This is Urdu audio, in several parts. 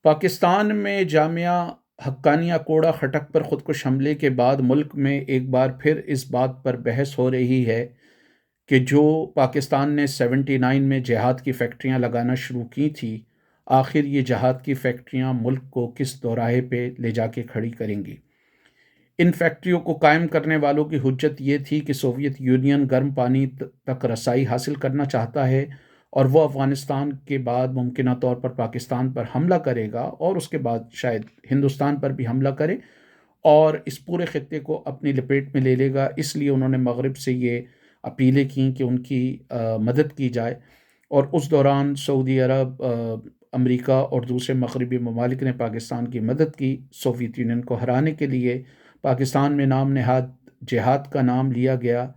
پاکستان میں جامعہ حقانیہ کوڑا خٹک پر خودکش حملے کے بعد ملک میں ایک بار پھر اس بات پر بحث ہو رہی ہے کہ جو پاکستان نے 79 میں جہاد کی فیکٹریاں لگانا شروع کی تھی، آخر یہ جہاد کی فیکٹریاں ملک کو کس دوراہے پہ لے جا کے کھڑی کریں گی؟ ان فیکٹریوں کو قائم کرنے والوں کی حجت یہ تھی کہ سوویت یونین گرم پانی تک رسائی حاصل کرنا چاہتا ہے اور وہ افغانستان کے بعد ممکنہ طور پر پاکستان پر حملہ کرے گا اور اس کے بعد شاید ہندوستان پر بھی حملہ کرے اور اس پورے خطے کو اپنی لپیٹ میں لے لے گا۔ اس لیے انہوں نے مغرب سے یہ اپیلیں کیں کہ ان کی مدد کی جائے، اور اس دوران سعودی عرب، امریکہ اور دوسرے مغربی ممالک نے پاکستان کی مدد کی۔ سوویت یونین کو ہرانے کے لیے پاکستان میں نام نہاد جہاد کا نام لیا گیا۔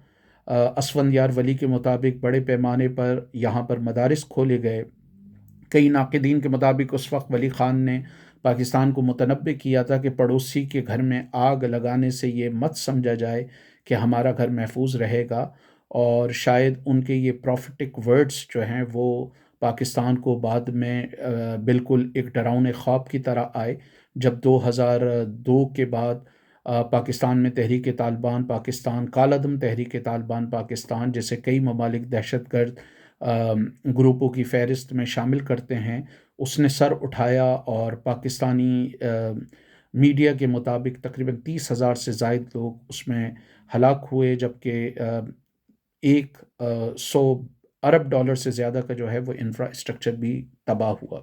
اسفندیار ولی کے مطابق بڑے پیمانے پر یہاں پر مدارس کھولے گئے۔ کئی ناقدین کے مطابق اس وقت ولی خان نے پاکستان کو متنبع کیا تھا کہ پڑوسی کے گھر میں آگ لگانے سے یہ مت سمجھا جائے کہ ہمارا گھر محفوظ رہے گا، اور شاید ان کے یہ پروفیٹک ورڈز جو ہیں وہ پاکستان کو بعد میں بالکل ایک ڈراؤنے خواب کی طرح آئے، جب 2002 کے بعد پاکستان میں تحریک طالبان پاکستان، کالعدم تحریک طالبان پاکستان جیسے کئی ممالک دہشت گرد گروپوں کی فہرست میں شامل کرتے ہیں، اس نے سر اٹھایا اور پاکستانی میڈیا کے مطابق تقریباً 30,000 سے زائد لوگ اس میں ہلاک ہوئے، جبکہ 100 ارب ڈالر سے زیادہ کا جو ہے وہ انفراسٹرکچر بھی تباہ ہوا۔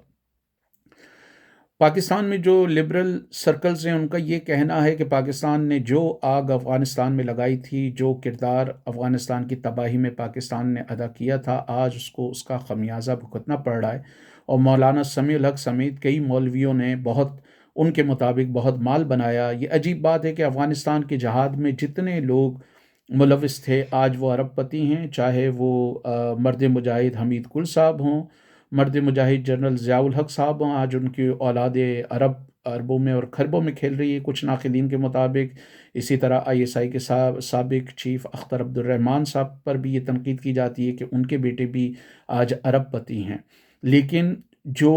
پاکستان میں جو لبرل سرکلز ہیں ان کا یہ کہنا ہے کہ پاکستان نے جو آگ افغانستان میں لگائی تھی، جو کردار افغانستان کی تباہی میں پاکستان نے ادا کیا تھا، آج اس کو اس کا خمیازہ بھگتنا پڑ رہا ہے، اور مولانا سمیع الحق سمیت کئی مولویوں نے ان کے مطابق بہت مال بنایا۔ یہ عجیب بات ہے کہ افغانستان کے جہاد میں جتنے لوگ ملوث تھے آج وہ ارب پتی ہیں، چاہے وہ مرد مجاہد حمید گل صاحب ہوں، مرد مجاہد جنرل ضیاء الحق صاحب ہوں، آج ان کی اولاد اربوں میں اور کھربوں میں کھیل رہی ہے کچھ ناقدین کے مطابق۔ اسی طرح ISI کے سابق چیف اختر عبد الرحمان صاحب پر بھی یہ تنقید کی جاتی ہے کہ ان کے بیٹے بھی آج ارب پتی ہیں، لیکن جو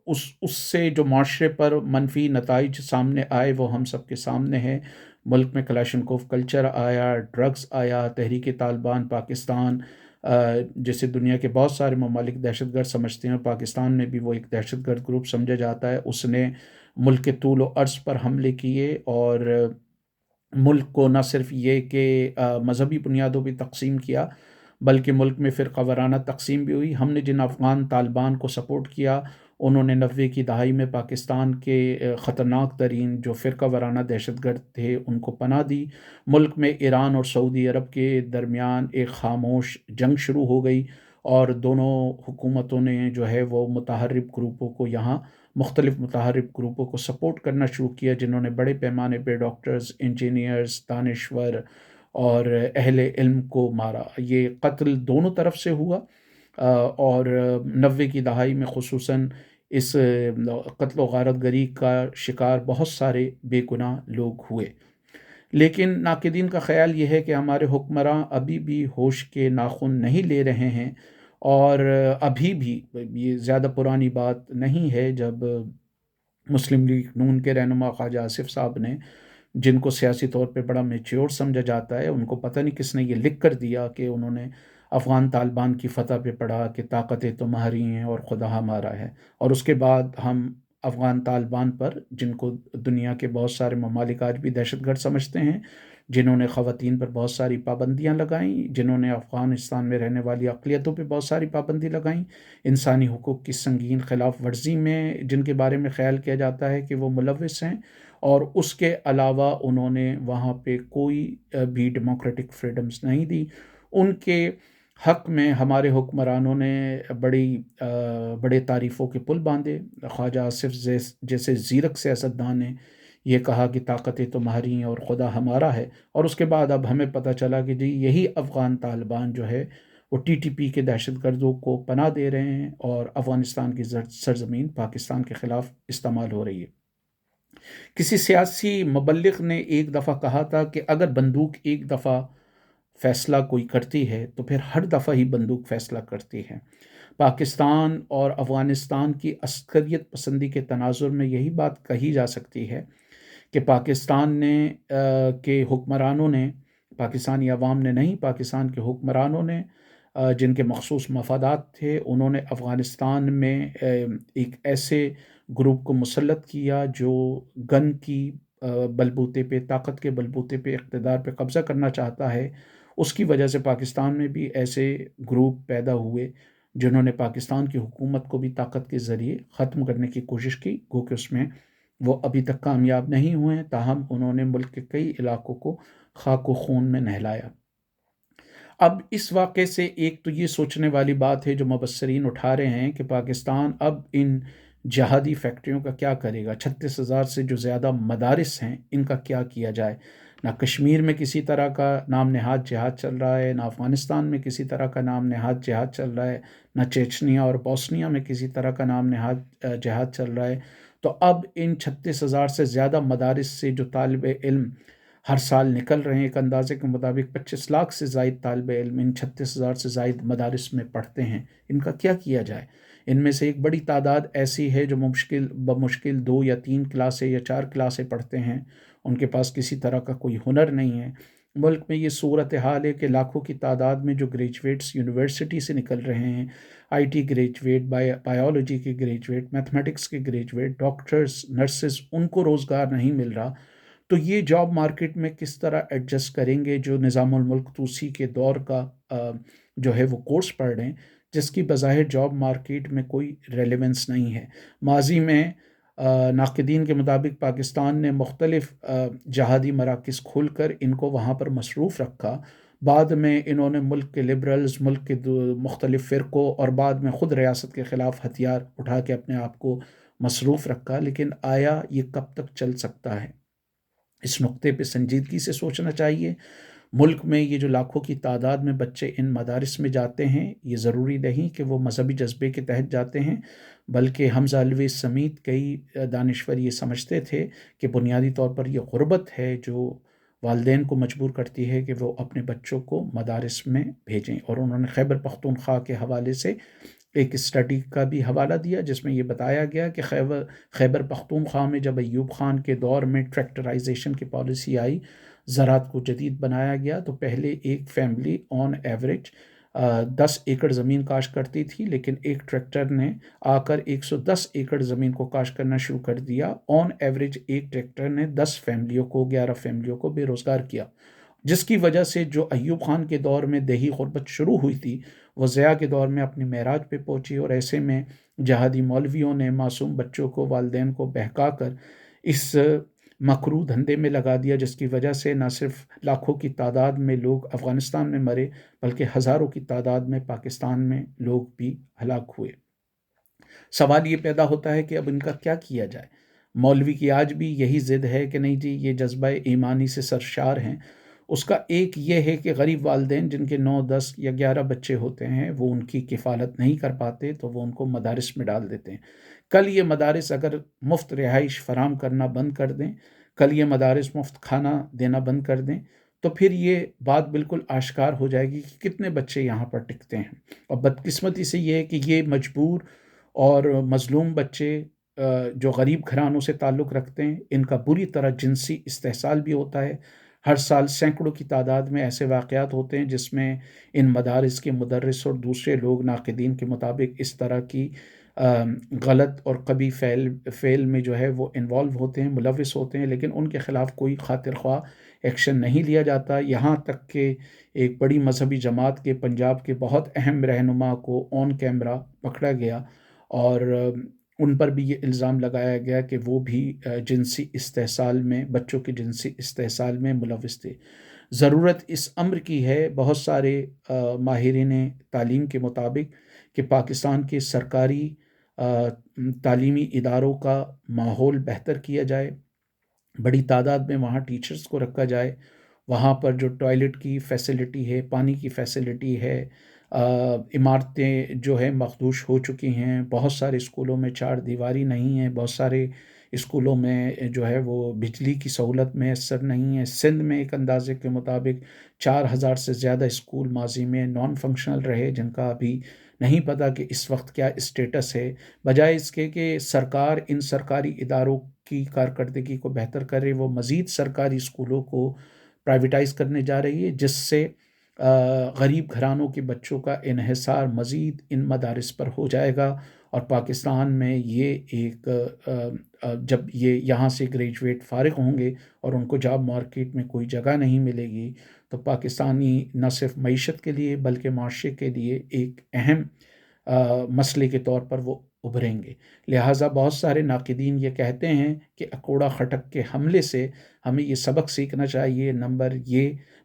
اس سے جو معاشرے پر منفی نتائج سامنے آئے وہ ہم سب کے سامنے ہے۔ ملک میں کلاشنکوف کلچر آیا، ڈرگز آیا، تحریک طالبان پاکستان جیسے دنیا کے بہت سارے ممالک دہشت گرد سمجھتے ہیں، پاکستان میں بھی وہ ایک دہشت گرد گروپ سمجھا جاتا ہے۔ اس نے ملک کے طول و عرض پر حملے کیے اور ملک کو نہ صرف یہ کہ مذہبی بنیادوں پہ تقسیم کیا، بلکہ ملک میں فرقہ وارانہ تقسیم بھی ہوئی۔ ہم نے جن افغان طالبان کو سپورٹ کیا، انہوں نے 90 کی دہائی میں پاکستان کے خطرناک ترین جو فرقہ وارانہ دہشت گرد تھے ان کو پناہ دی۔ ملک میں ایران اور سعودی عرب کے درمیان ایک خاموش جنگ شروع ہو گئی، اور دونوں حکومتوں نے جو ہے وہ مختلف متحرک گروپوں کو سپورٹ کرنا شروع کیا، جنہوں نے بڑے پیمانے پہ ڈاکٹرز، انجینئرز، دانشور اور اہل علم کو مارا۔ یہ قتل دونوں طرف سے ہوا، اور 90 کی دہائی میں خصوصاً اس قتل و غارت گری کا شکار بہت سارے بے گناہ لوگ ہوئے۔ لیکن ناقدین کا خیال یہ ہے کہ ہمارے حکمراں ابھی بھی ہوش کے ناخن نہیں لے رہے ہیں، اور ابھی بھی یہ زیادہ پرانی بات نہیں ہے جب مسلم لیگ نون کے رہنما خواجہ آصف صاحب نے، جن کو سیاسی طور پہ بڑا میچیور سمجھا جاتا ہے، ان کو پتہ نہیں کس نے یہ لکھ کر دیا کہ انہوں نے افغان طالبان کی فتح پہ پڑھا کہ طاقتیں تمہاری ہیں اور خدا ہمارا ہے، اور اس کے بعد ہم افغان طالبان پر، جن کو دنیا کے بہت سارے ممالک آج بھی دہشت گرد سمجھتے ہیں، جنہوں نے خواتین پر بہت ساری پابندیاں لگائیں، جنہوں نے افغانستان میں رہنے والی اقلیتوں پہ بہت ساری پابندی لگائیں، انسانی حقوق کی سنگین خلاف ورزی میں جن کے بارے میں خیال کیا جاتا ہے کہ وہ ملوث ہیں، اور اس کے علاوہ انہوں نے وہاں پہ کوئی بھی ڈیموکریٹک فریڈمز نہیں دی۔ ان کے حق میں ہمارے حکمرانوں نے بڑے تعریفوں کے پل باندھے۔ خواجہ آصف جیسے زیرک سیاستدان نے یہ کہا کہ طاقتیں تمہاری ہیں اور خدا ہمارا ہے، اور اس کے بعد اب ہمیں پتہ چلا کہ جی یہی افغان طالبان جو ہے وہ TTP کے دہشت گردوں کو پناہ دے رہے ہیں، اور افغانستان کی سرزمین پاکستان کے خلاف استعمال ہو رہی ہے۔ کسی سیاسی مبلغ نے ایک دفعہ کہا تھا کہ اگر بندوق ایک دفعہ فیصلہ کوئی کرتی ہے تو پھر ہر دفعہ ہی بندوق فیصلہ کرتی ہے۔ پاکستان اور افغانستان کی عسکریت پسندی کے تناظر میں یہی بات کہی جا سکتی ہے کہ پاکستان نے کے حکمرانوں نے، پاکستانی عوام نے نہیں، پاکستان کے حکمرانوں نے جن کے مخصوص مفادات تھے، انہوں نے افغانستان میں ایک ایسے گروپ کو مسلط کیا جو گن کی بلبوتے پہ، طاقت کے بلبوتے پہ اقتدار پہ قبضہ کرنا چاہتا ہے۔ اس کی وجہ سے پاکستان میں بھی ایسے گروپ پیدا ہوئے جنہوں نے پاکستان کی حکومت کو بھی طاقت کے ذریعے ختم کرنے کی کوشش کی، گو کہ اس میں وہ ابھی تک کامیاب نہیں ہوئے ہیں، تاہم انہوں نے ملک کے کئی علاقوں کو خاک و خون میں نہلایا۔ اب اس واقعے سے ایک تو یہ سوچنے والی بات ہے جو مبصرین اٹھا رہے ہیں کہ پاکستان اب ان جہادی فیکٹریوں کا کیا کرے گا، 36,000 سے جو زیادہ مدارس ہیں ان کا کیا کیا جائے۔ نہ کشمیر میں کسی طرح کا نام نہاد جہاد چل رہا ہے، نہ افغانستان میں کسی طرح کا نام نہاد جہاد چل رہا ہے، نہ چیچنیا اور بوسنیا میں کسی طرح کا نام نہاد جہاد چل رہا ہے۔ تو اب ان 36,000 سے زیادہ مدارس سے جو طالب علم ہر سال نکل رہے ہیں، ایک اندازے کے مطابق 25 لاکھ سے زائد طالب علم ان 36,000 سے زائد مدارس میں پڑھتے ہیں، ان کا کیا کیا جائے؟ ان میں سے ایک بڑی تعداد ایسی ہے جو بمشکل 2 یا 3 کلاسیں یا 4 کلاسیں پڑھتے ہیں، ان کے پاس کسی طرح کا کوئی ہنر نہیں ہے۔ ملک میں یہ صورتحال ہے کہ لاکھوں کی تعداد میں جو گریجویٹس یونیورسٹی سے نکل رہے ہیں، آئی ٹی گریجویٹ، بایولوجی کے گریجویٹ، میتھمیٹکس کے گریجویٹ، ڈاکٹرز، نرسز، ان کو روزگار نہیں مل رہا۔ تو یہ جاب مارکیٹ میں کس طرح ایڈجسٹ کریں گے جو نظام الملک توسی کے دور کا جو ہے وہ کورس پڑھ رہے ہیں، جس کی بظاہر جاب مارکیٹ میں کوئی ریلیونس نہیں ہے۔ ماضی میں ناقدین کے مطابق پاکستان نے مختلف جہادی مراکز کھول کر ان کو وہاں پر مصروف رکھا، بعد میں انہوں نے ملک کے لبرلز، ملک کے مختلف فرقوں اور بعد میں خود ریاست کے خلاف ہتھیار اٹھا کے اپنے آپ کو مصروف رکھا، لیکن آیا یہ کب تک چل سکتا ہے؟ اس نقطے پہ سنجیدگی سے سوچنا چاہیے۔ ملک میں یہ جو لاکھوں کی تعداد میں بچے ان مدارس میں جاتے ہیں، یہ ضروری نہیں کہ وہ مذہبی جذبے کے تحت جاتے ہیں، بلکہ حمزہ الویس سمیت کئی دانشور یہ سمجھتے تھے کہ بنیادی طور پر یہ غربت ہے جو والدین کو مجبور کرتی ہے کہ وہ اپنے بچوں کو مدارس میں بھیجیں، اور انہوں نے خیبر پختونخوا کے حوالے سے ایک اسٹڈی کا بھی حوالہ دیا جس میں یہ بتایا گیا کہ خیبر پختونخوا میں جب ایوب خان کے دور میں ٹریکٹرائزیشن کی پالیسی آئی، زراعت کو جدید بنایا گیا، تو پہلے ایک فیملی آن ایوریج 10 ایکڑ زمین کاشت کرتی تھی، لیکن ایک ٹریکٹر نے آ کر 110 ایکڑ زمین کو کاشت کرنا شروع کر دیا۔ آن ایوریج ایک ٹریکٹر نے 11 فیملیوں کو بے روزگار کیا، جس کی وجہ سے جو ایوب خان کے دور میں دیہی غربت شروع ہوئی تھی وہ ضیاء کے دور میں اپنی معراج پہ پہنچی، اور ایسے میں جہادی مولویوں نے معصوم بچوں کو، والدین کو بہکا کر اس مکروہ دھندے میں لگا دیا، جس کی وجہ سے نہ صرف لاکھوں کی تعداد میں لوگ افغانستان میں مرے بلکہ ہزاروں کی تعداد میں پاکستان میں لوگ بھی ہلاک ہوئے۔ سوال یہ پیدا ہوتا ہے کہ اب ان کا کیا کیا جائے؟ مولوی کی آج بھی یہی ضد ہے کہ نہیں جی یہ جذبہ ایمانی سے سرشار ہیں۔ اس کا ایک یہ ہے کہ غریب والدین جن کے 9، 10 یا 11 بچے ہوتے ہیں، وہ ان کی کفالت نہیں کر پاتے تو وہ ان کو مدارس میں ڈال دیتے ہیں۔ کل یہ مدارس اگر مفت رہائش فراہم کرنا بند کر دیں، کل یہ مدارس مفت کھانا دینا بند کر دیں، تو پھر یہ بات بالکل آشکار ہو جائے گی کہ کتنے بچے یہاں پر ٹکتے ہیں۔ اور بدقسمتی سے یہ ہے کہ یہ مجبور اور مظلوم بچے جو غریب گھرانوں سے تعلق رکھتے ہیں، ان کا بری طرح جنسی استحصال بھی ہوتا ہے۔ ہر سال سینکڑوں کی تعداد میں ایسے واقعات ہوتے ہیں جس میں ان مدارس کے مدرس اور دوسرے لوگ ناقدین کے مطابق اس طرح کی غلط اور قبیح فعل میں جو ہے وہ انوالو ہوتے ہیں، ملوث ہوتے ہیں، لیکن ان کے خلاف کوئی خاطر خواہ ایکشن نہیں لیا جاتا۔ یہاں تک کہ ایک بڑی مذہبی جماعت کے پنجاب کے بہت اہم رہنما کو آن کیمرہ پکڑا گیا اور ان پر بھی یہ الزام لگایا گیا کہ وہ بھی جنسی استحصال میں، بچوں کے جنسی استحصال میں ملوث تھے۔ ضرورت اس امر کی ہے، بہت سارے ماہرین تعلیم کے مطابق، کہ پاکستان کے سرکاری تعلیمی اداروں کا ماحول بہتر کیا جائے، بڑی تعداد میں وہاں ٹیچرز کو رکھا جائے، وہاں پر جو ٹوائلٹ کی فیسلٹی ہے، پانی کی فیسلٹی ہے، عمارتیں جو ہے مخدوش ہو چکی ہیں، بہت سارے اسکولوں میں چار دیواری نہیں ہے، بہت سارے اسکولوں میں جو ہے وہ بجلی کی سہولت میسر نہیں ہے۔ سندھ میں ایک اندازے کے مطابق 4,000 سے زیادہ اسکول ماضی میں نان فنکشنل رہے، جن کا ابھی نہیں پتہ کہ اس وقت کیا اسٹیٹس ہے، بجائے اس کے کہ سرکار ان سرکاری اداروں کی کارکردگی کو بہتر کرے، وہ مزید سرکاری اسکولوں کو پرائیویٹائز کرنے جا رہی ہے، جس سے غریب گھرانوں کے بچوں کا انحصار مزید ان مدارس پر ہو جائے گا، اور پاکستان میں یہ ایک جب یہ یہاں سے گریجویٹ فارغ ہوں گے اور ان کو جاب مارکیٹ میں کوئی جگہ نہیں ملے گی، تو پاکستانی نہ صرف معیشت کے لیے بلکہ معاشرے کے لیے ایک اہم مسئلے کے طور پر وہ ابھریں گے۔ لہٰذا بہت سارے ناقدین یہ کہتے ہیں کہ اکوڑا خٹک کے حملے سے ہمیں یہ سبق سیکھنا چاہیے،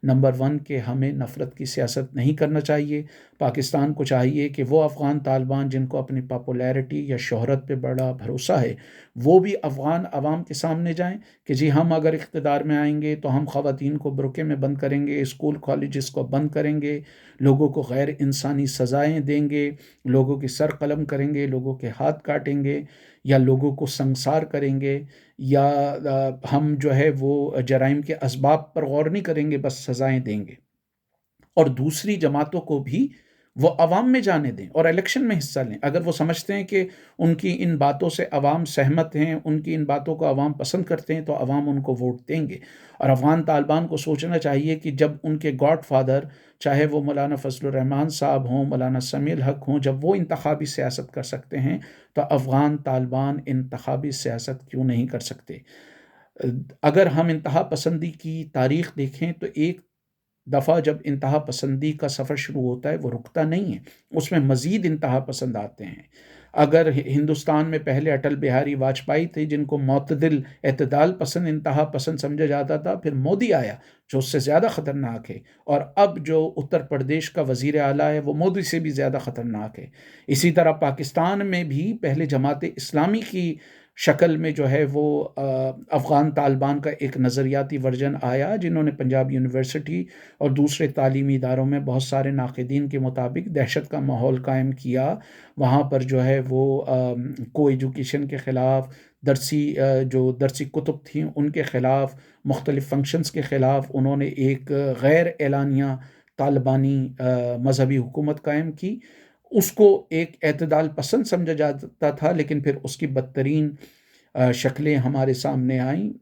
نمبر 1 کہ ہمیں نفرت کی سیاست نہیں کرنا چاہیے۔ پاکستان کو چاہیے کہ وہ افغان طالبان جن کو اپنی پاپولیرٹی یا شہرت پہ بڑا بھروسہ ہے، وہ بھی افغان عوام کے سامنے جائیں کہ جی ہم اگر اقتدار میں آئیں گے تو ہم خواتین کو برقعے میں بند کریں گے، اسکول کالجز کو بند کریں گے، لوگوں کو غیر انسانی سزائیں دیں گے، لوگوں کی سر قلم کریں گے، لوگوں کے ہاتھ کاٹیں گے، یا لوگوں کو سنسار کریں گے، یا ہم جو ہے وہ جرائم کے اسباب پر غور نہیں کریں گے، بس سزائیں دیں گے۔ اور دوسری جماعتوں کو بھی وہ عوام میں جانے دیں اور الیکشن میں حصہ لیں۔ اگر وہ سمجھتے ہیں کہ ان کی ان باتوں سے عوام سہمت ہیں، ان کی ان باتوں کو عوام پسند کرتے ہیں، تو عوام ان کو ووٹ دیں گے۔ اور افغان طالبان کو سوچنا چاہیے کہ جب ان کے گاڈ فادر، چاہے وہ مولانا فضل الرحمان صاحب ہوں، مولانا سمیع الحق ہوں، جب وہ انتخابی سیاست کر سکتے ہیں تو افغان طالبان انتخابی سیاست کیوں نہیں کر سکتے؟ اگر ہم انتہا پسندی کی تاریخ دیکھیں تو ایک دفعہ جب انتہا پسندی کا سفر شروع ہوتا ہے وہ رکتا نہیں ہے، اس میں مزید انتہا پسند آتے ہیں۔ اگر ہندوستان میں پہلے اٹل بہاری واجپئی تھے جن کو معتدل، اعتدال پسند، انتہا پسند سمجھا جاتا تھا، پھر مودی آیا جو اس سے زیادہ خطرناک ہے، اور اب جو اتر پردیش کا وزیر اعلیٰ ہے وہ مودی سے بھی زیادہ خطرناک ہے۔ اسی طرح پاکستان میں بھی پہلے جماعت اسلامی کی شکل میں جو ہے وہ افغان طالبان کا ایک نظریاتی ورژن آیا، جنہوں نے پنجاب یونیورسٹی اور دوسرے تعلیمی اداروں میں بہت سارے ناقدین کے مطابق دہشت کا ماحول قائم کیا۔ وہاں پر جو ہے وہ کو ایجوکیشن کے خلاف، جو درسی کتب تھیں ان کے خلاف، مختلف فنکشنز کے خلاف انہوں نے ایک غیر اعلانیہ طالبانی مذہبی حکومت قائم کی۔ اس کو ایک اعتدال پسند سمجھا جاتا تھا، لیکن پھر اس کی بدترین شکلیں ہمارے سامنے آئیں،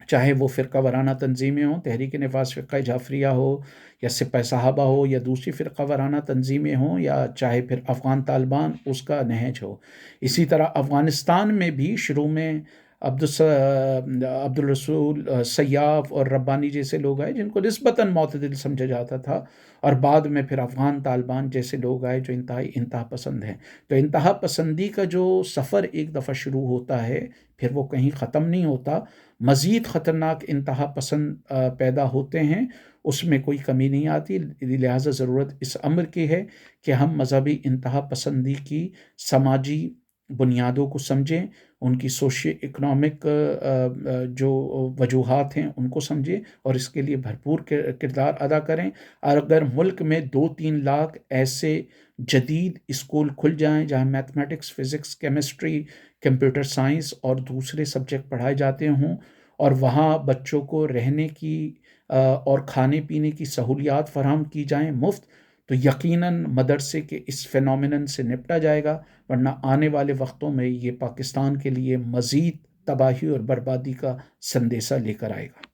چاہے وہ فرقہ وارانہ تنظیمیں ہوں، تحریک نفاذ فرقہ جعفریہ ہو، یا سپہ صحابہ ہو، یا دوسری فرقہ وارانہ تنظیمیں ہوں، یا چاہے پھر افغان طالبان اس کا نہج ہو۔ اسی طرح افغانستان میں بھی شروع میں عبدالرسول سیاف اور ربانی جیسے لوگ آئے جن کو نسبتاً معتدل سمجھا جاتا تھا، اور بعد میں پھر افغان طالبان جیسے لوگ آئے جو انتہا پسند ہیں۔ تو انتہا پسندی کا جو سفر ایک دفعہ شروع ہوتا ہے پھر وہ کہیں ختم نہیں ہوتا، مزید خطرناک انتہا پسند پیدا ہوتے ہیں، اس میں کوئی کمی نہیں آتی۔ لہٰذا ضرورت اس امر کی ہے کہ ہم مذہبی انتہا پسندی کی سماجی بنیادوں کو سمجھیں، ان کی سوشی اکنامک جو وجوہات ہیں ان کو سمجھیں، اور اس کے لیے بھرپور کردار ادا کریں۔ اور اگر ملک میں 2-3 لاکھ ایسے جدید اسکول کھل جائیں جہاں mathematics, physics, chemistry, computer science اور دوسرے سبجیکٹ پڑھائے جاتے ہوں، اور وہاں بچوں کو رہنے کی اور کھانے پینے کی سہولیات فراہم کی جائیں مفت، تو یقیناً مدرسے کے اس فینومینن سے نپٹا جائے گا، ورنہ آنے والے وقتوں میں یہ پاکستان کے لیے مزید تباہی اور بربادی کا سندیسہ لے کر آئے گا۔